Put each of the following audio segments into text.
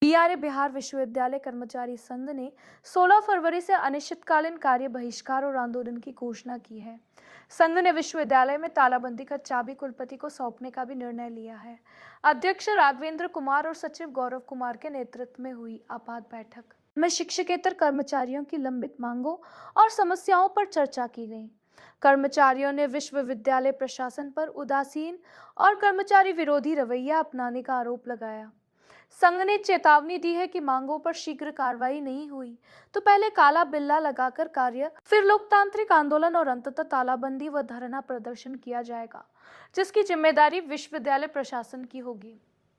BRA Bihar विश्वविद्यालय कर्मचारी संघ ने 16 फरवरी से अनिश्चितकालीन कार्य बहिष्कार और आंदोलन की घोषणा की है। संघ ने विश्वविद्यालय में तालाबंदी कर चाबी कुलपति को सौंपने का भी निर्णय लिया है। अध्यक्ष राघवेंद्र कुमार और सचिव गौरव कुमार के नेतृत्व में हुई आपात बैठक में शिक्षकेतर कर्मचारियों की लंबित मांगों और समस्याओं पर चर्चा की गई। कर्मचारियों ने विश्वविद्यालय प्रशासन पर उदासीन और कर्मचारी विरोधी रवैया अपनाने का आरोप लगाया। संघ ने चेतावनी दी है कि मांगों पर शीघ्र कार्रवाई नहीं हुई तो पहले काला बिल्ला लगाकर कार्य, फिर लोकतांत्रिक आंदोलन और अंततः तालाबंदी व धरना प्रदर्शन किया जाएगा, जिसकी जिम्मेदारी विश्वविद्यालय प्रशासन की होगी।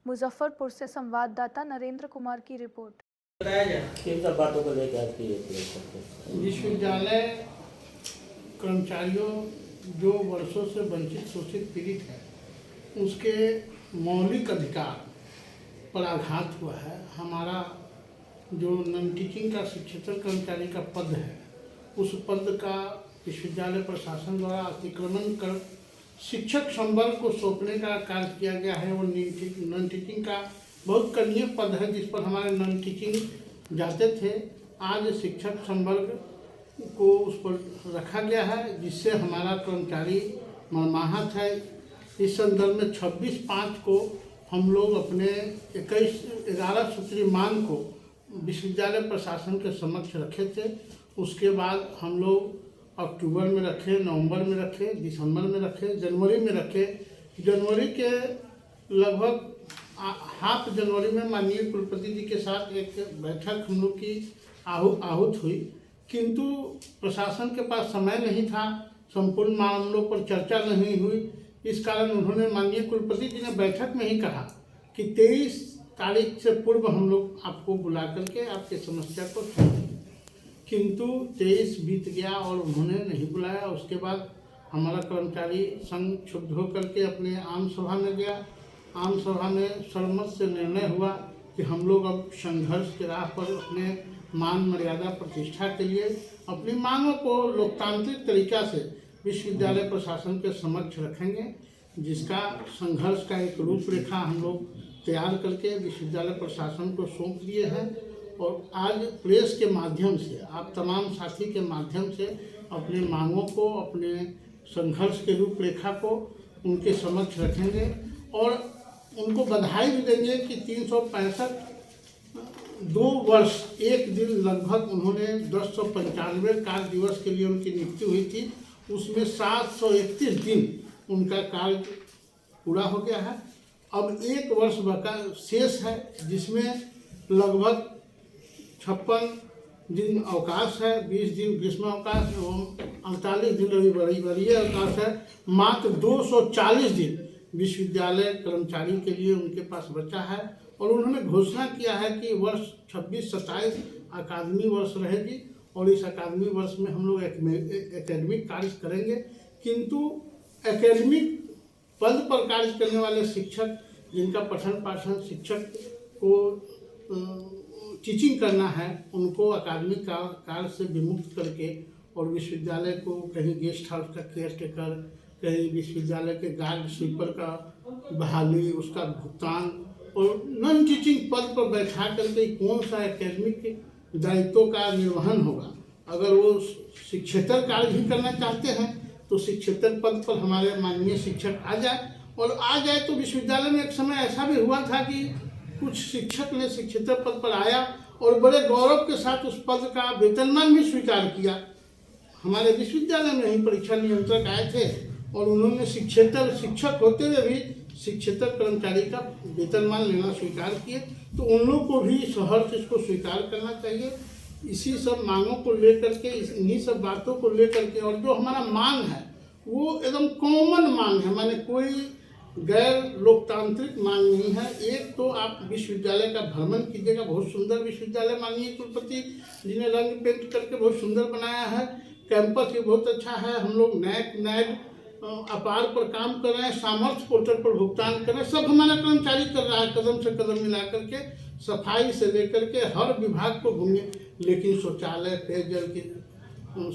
मुजफ्फरपुर से संवाददाता नरेंद्र कुमार की रिपोर्ट। किन सब बातों को लेकर आपकी विश्वविद्यालय कर्मचारियों जो वर्षों से वंचित शोषित पीड़ित है उसके मौलिक अधिकार पर आघात हुआ है। हमारा जो नॉन टीचिंग का शिक्षकेतर कर्मचारी का पद है उस पद का विश्वविद्यालय प्रशासन द्वारा अतिक्रमण कर शिक्षक संवर्ग को सौंपने का कार्य किया गया है। वो नॉन टीचिंग का बहुत कनीय पद है जिस पर हमारे नॉन टीचिंग जाते थे। आज शिक्षक संवर्ग को उस पर रखा गया है जिससे हमारा कर्मचारी मर्माहत है। इस संदर्भ में 26/5 को हम लोग अपने 11 सूत्री मांग को विश्वविद्यालय प्रशासन के समक्ष रखे थे। उसके बाद हम लोग अक्टूबर में रखे, नवंबर में रखे, दिसंबर में रखे, जनवरी में रखे। जनवरी के लगभग हाफ जनवरी में माननीय कुलपति जी के साथ एक बैठक हम लोग की आहूत हुई, किंतु प्रशासन के पास समय नहीं था, संपूर्ण मामलों पर चर्चा नहीं हुई। इस कारण उन्होंने माननीय कुलपति जी ने बैठक में ही कहा कि 23 तारीख से पूर्व हम लोग आपको बुला करके आपके समस्या को सुनेंगे, किंतु 23 बीत गया और उन्होंने नहीं बुलाया। उसके बाद हमारा कर्मचारी संघ क्षुब्ध होकर के अपने आम सभा में गया। आम सभा में सर्वमत से निर्णय हुआ कि हम लोग अब संघर्ष के राह पर अपने मान मर्यादा प्रतिष्ठा के लिए अपनी मांगों को लोकतांत्रिक तरीका से विश्वविद्यालय प्रशासन के समक्ष रखेंगे, जिसका संघर्ष का एक रूपरेखा हम लोग तैयार करके विश्वविद्यालय प्रशासन को सौंप दिए हैं। और आज प्रेस के माध्यम से आप तमाम साथी के माध्यम से अपने मांगों को, अपने संघर्ष के रूपरेखा को उनके समक्ष रखेंगे और उनको बधाई भी देंगे कि 365 2 वर्ष 1 दिन लगभग उन्होंने 1095 कार्य दिवस के लिए उनकी नियुक्ति हुई थी, उसमें 731 दिन उनका कार्य पूरा हो गया है। अब 1 वर्ष बका शेष है जिसमें लगभग 56 दिन अवकाश है, 20 दिन ग्रीष्म अवकाश एवं 48 दिन वरीय अवकाश है। मात्र 240 दिन विश्वविद्यालय कर्मचारी के लिए उनके पास बचा है और उन्होंने घोषणा किया है कि वर्ष 26-27 अकादमी वर्ष रहेगी और इस अकादमी वर्ष में हम लोग एकेडमिक कार्य करेंगे, किंतु एकेडमिक पद पर कार्य करने वाले शिक्षक जिनका पठन पाठन शिक्षक को टीचिंग करना है उनको अकादमिक कार्य से विमुक्त करके और विश्वविद्यालय को कहीं गेस्ट हाउस का केयर टेकर, कहीं विश्वविद्यालय के गार्ड स्वीपर का बहाली, उसका भुगतान और नॉन टीचिंग पद पर बैठा करके कौन सा एकेडमिक दायित्वों का निर्वहन होगा। अगर वो शिक्षकेतर कार्य भी करना चाहते हैं तो शिक्षकेतर पद पर हमारे माननीय शिक्षक आ जाए और आ जाए तो विश्वविद्यालय में एक समय ऐसा भी हुआ था कि कुछ शिक्षक ने शिक्षकेतर पद पर आया और बड़े गौरव के साथ उस पद का वेतनमान भी स्वीकार किया। हमारे विश्वविद्यालय में ही परीक्षा नियंत्रक आए थे और उन्होंने शिक्षक होते हुए भी शिक्षकेतर कर्मचारी का वेतनमान लेना स्वीकार किए, तो उन लोग को भी सहर्ष इसको स्वीकार करना चाहिए। इसी सब मांगों को लेकर के, इन्हीं सब बातों को लेकर के, और जो हमारा मांग है वो एकदम कॉमन मांग है, माने कोई गैर लोकतांत्रिक मांग नहीं है। एक तो आप विश्वविद्यालय का भ्रमण कीजिएगा, बहुत सुंदर विश्वविद्यालय माननीय कुलपति जी ने रंग पेंट करके बहुत सुंदर बनाया है। कैंपस भी बहुत अच्छा है। हम लोग नैड अपार पर काम कर रहे हैं, सामर्थ्य पोर्टल पर भुगतान कर रहे हैं, सब हमारा कर्मचारी कर रहा है। कदम से कदम मिला करके सफाई से लेकर के हर विभाग को घूमिए, लेकिन शौचालय, पेयजल की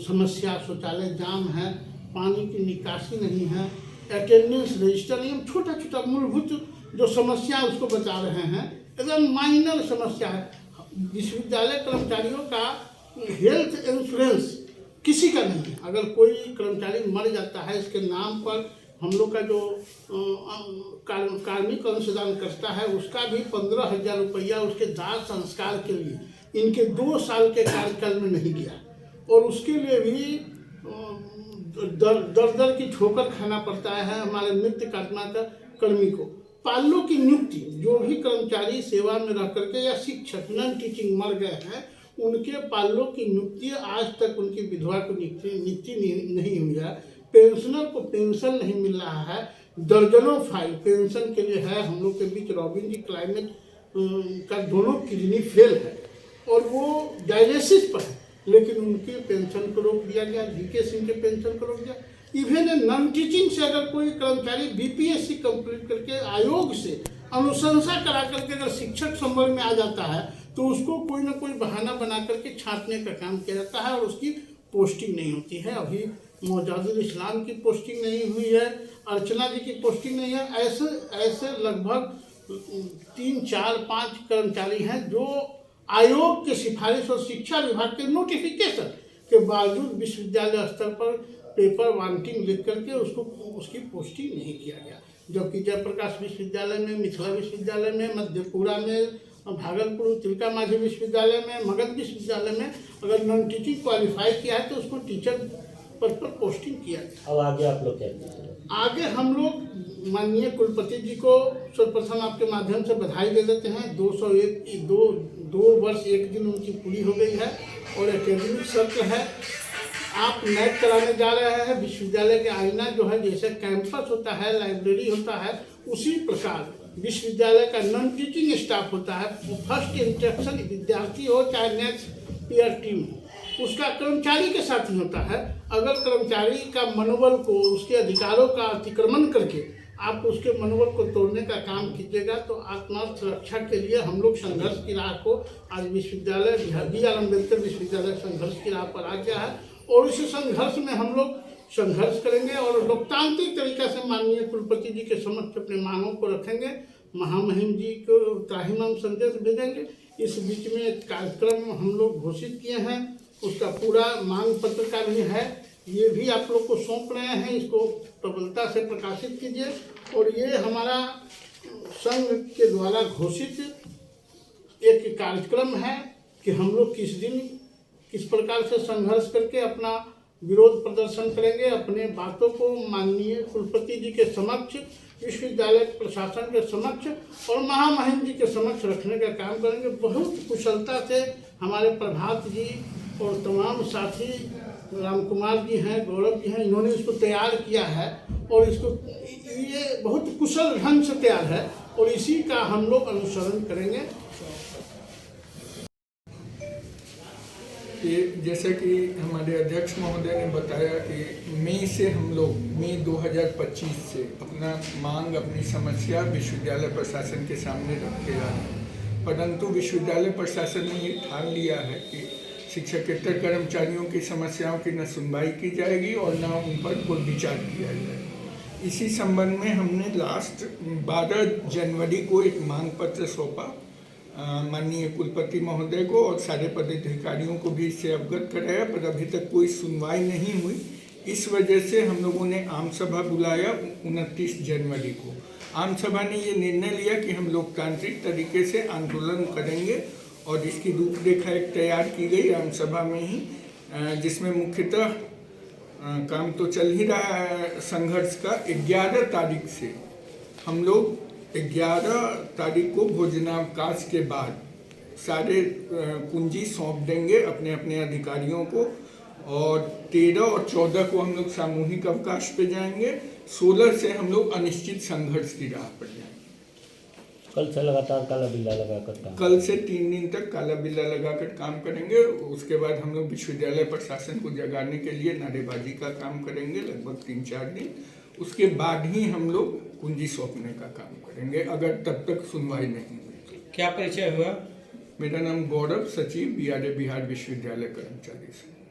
समस्या, शौचालय जाम है, पानी की निकासी नहीं है, अटेंडेंस रजिस्टर नहीं, छोटा छोटा मूलभूत जो समस्या उसको बता रहे हैं। एकदम माइनर समस्या है। विश्वविद्यालय कर्मचारियों का हेल्थ इंश्योरेंस किसी का नहीं है। अगर कोई कर्मचारी मर जाता है, इसके नाम पर हम लोग का जो कार्मिक अंशदान करता है उसका भी 15,000 रुपया उसके दाह संस्कार के लिए इनके 2 साल के कार्यकाल में नहीं गया, और उसके लिए भी दर की ठोकर खाना पड़ता है हमारे नित्य कर्मी को। पालों की नियुक्ति, जो भी कर्मचारी सेवा में रह करके या शिक्षक नॉन टीचिंग मर गए हैं, उनके पालों की नियुक्ति आज तक उनकी विधवा को नियुक्ति नहीं हुई है। पेंशनर को पेंशन नहीं मिल रहा है। दर्जनों फाइल पेंशन के लिए है। हम लोग के बीच रॉबिन जी क्लाइमेट का दोनों किडनी फेल है और वो डायलिसिस पर है, लेकिन उनके पेंशन को रोक दिया गया। जीके सिंह के पेंशन को रोक दिया। इवन नॉन टीचिंग से अगर कोई कर्मचारी बीपीएससी कंप्लीट करके आयोग से अनुशंसा करा करके अगर शिक्षक संवर्ग में आ जाता है तो उसको कोई ना कोई बहाना बना करके छांटने का काम किया जाता है और उसकी पोस्टिंग नहीं होती है। अभी मोजाजुल इस्लाम की पोस्टिंग नहीं हुई है, अर्चना जी की पोस्टिंग नहीं है। ऐसे लगभग 3, 4, 5 कर्मचारी हैं जो आयोग के सिफारिश और शिक्षा विभाग के नोटिफिकेशन के बावजूद विश्वविद्यालय स्तर पर पेपर वांटिंग लिख करके उसकी पोस्टिंग नहीं किया गया। जबकि जयप्रकाश विश्वविद्यालय में, मिथिला विश्वविद्यालय में, मध्यपुरा में, भागलपुर तिलका मांझी विश्वविद्यालय में, मगध विश्वविद्यालय में अगर नॉन टीचिंग क्वालिफाई किया है तो उसको टीचर पद पर पोस्टिंग किया गया। अब आगे आप लोग क्या करेंगे? आगे हम लोग माननीय कुलपति जी को सर्वप्रथम आपके माध्यम से बधाई दे देते हैं। 2 वर्ष 1 दिन उनकी पूरी हो गई है और एकेडमिक सत्र है। आप नेट कराने जा रहे हैं। विश्वविद्यालय के आईना जो है, जैसे कैंपस होता है, लाइब्रेरी होता है, उसी प्रकार विश्वविद्यालय का नॉन टीचिंग स्टाफ होता है। फर्स्ट इंस्ट्रक्शन विद्यार्थी हो चाहे नेक्स्ट पीयर टीम हो, उसका कर्मचारी के साथ ही होता है। अगर कर्मचारी का मनोबल को, उसके अधिकारों का अतिक्रमण करके आप उसके मनोबल को तोड़ने का काम कीजिएगा तो आत्मा सुरक्षा के लिए हम लोग संघर्ष की राह को आज विश्वविद्यालय BR अम्बेडकर विश्वविद्यालय संघर्ष की राह पर आ गया है और इस संघर्ष में हम लोग संघर्ष करेंगे और लोकतांत्रिक तरीका से माननीय कुलपति जी के समक्ष अपने मांगों को रखेंगे। महामहिम जी को त्राहिमाम संदेश भेजेंगे। इस बीच में एक कार्यक्रम हम लोग घोषित किए हैं, उसका पूरा मांग पत्र का भी है, ये भी आप लोग को सौंप रहे हैं। इसको प्रबलता से प्रकाशित कीजिए। और ये हमारा संघ के द्वारा घोषित एक कार्यक्रम है कि हम लोग किस प्रकार से संघर्ष करके अपना विरोध प्रदर्शन करेंगे, अपने बातों को माननीय कुलपति जी के समक्ष, विश्वविद्यालय प्रशासन के समक्ष और महामहिम जी के समक्ष रखने का काम करेंगे। बहुत कुशलता से हमारे प्रभात जी और तमाम साथी राम कुमार जी हैं, गौरव जी हैं, इन्होंने इसको तैयार किया है और ये बहुत कुशल ढंग से तैयार है और इसी का हम लोग अनुसरण करेंगे। कि जैसे कि हमारे अध्यक्ष महोदय ने बताया कि मई 2025 से अपना मांग, अपनी समस्या विश्वविद्यालय प्रशासन के सामने रख के आ रहे हैं, परंतु विश्वविद्यालय प्रशासन ने ये ठान लिया है कि शिक्षकेतर कर्मचारियों की समस्याओं की न सुनवाई की जाएगी और न उन पर कोई विचार किया जाएगा। इसी संबंध में हमने लास्ट 12 जनवरी को एक मांग पत्र सौंपा माननीय कुलपति महोदय को और सारे पदाधिकारियों को भी इससे अवगत कराया, पर अभी तक कोई सुनवाई नहीं हुई। इस वजह से हम लोगों ने आम सभा बुलाया 29 जनवरी को। आम सभा ने ये निर्णय लिया कि हम लोकतांत्रिक तरीके से आंदोलन करेंगे और इसकी रूपरेखा एक तैयार की गई आम सभा में ही, जिसमें मुख्यतः काम तो चल ही रहा है संघर्ष का। 11 तारीख से हम लोग 11 तारीख को भोजनावकाश के बाद सारे कुंजी सौंप देंगे अपने अपने अधिकारियों को और 13 और 14 को हम लोग सामूहिक अवकाश पे जाएंगे। 16 से हम लोग अनिश्चित संघर्ष की राह पर जाएंगे। कल से लगातार काला बिल्ला लगाकर काम, कल से 3 दिन तक काला बिल्ला लगाकर काम करेंगे। उसके बाद हम लोग विश्वविद्यालय प्रशासन को जगाने के लिए नारेबाजी का काम करेंगे लगभग 3-4 दिन। उसके बाद ही हम लोग कुंजी सौंपने का काम करेंगे अगर तब तक सुनवाई नहीं हुई। क्या परिचय हुआ? मेरा नाम गौरव, सचिव BRA बिहार विश्वविद्यालय कर्मचारी संघ।